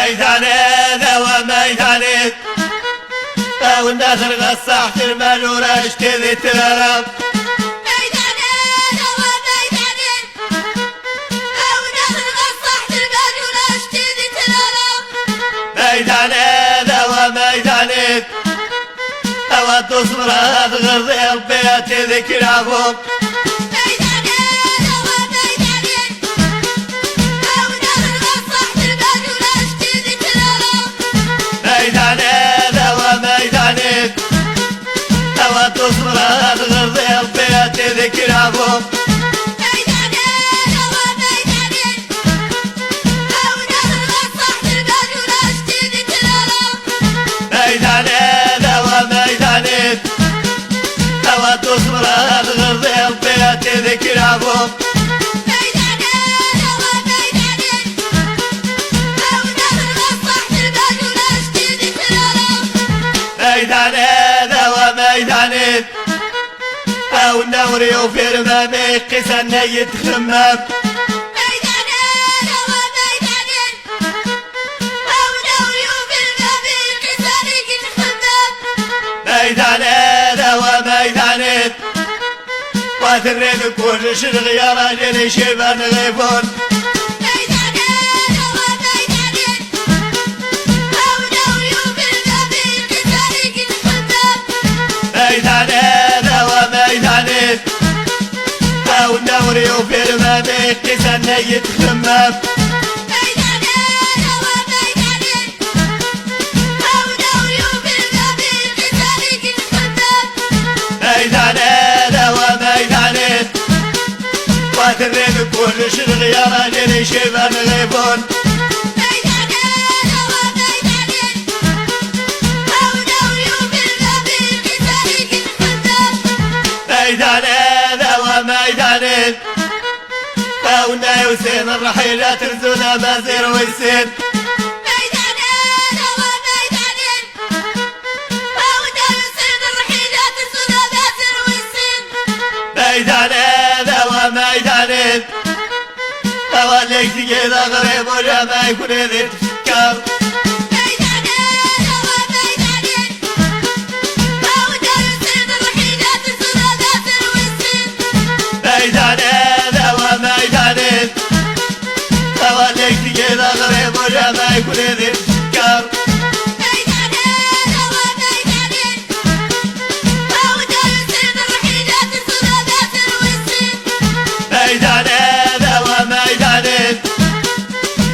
ميداني ذا ميداني والناثر غصحت المنورة اشتذي تلالم ميداني ذا ميداني والناثر غصحت المنورة اشتذي تلالم ميداني ذا ميداني تصبر هذا غرضي البيت ذكرهم تصبر هذا غرضي البيت ذكرهم تصبر هذا غرضي البيت ذكرهم ميداني ذا ميداني والنور يوفر ما بيقي سنة يتخمم ميداني ذا ميداني وثرين كل شرغ يا راجل شبان غيفون ميداني والنور يوفر ما بيقي سنة يتخمم ميداني وثرين كل شرغ يا راجل شبان غيفون ميداني فاونا يوسين الرحيلة ترزونا بازير ويسين ميداني فاونا يوسين الرحيلة ترزونا بازير ويسين ميداني فواليك تجينا غريب ولا ما يكون ذي تفكر فواليك تجينا غريب ولا ما يكون ذي تفكر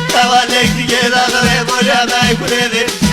فواليك تجينا غريب ولا ما يكون ذي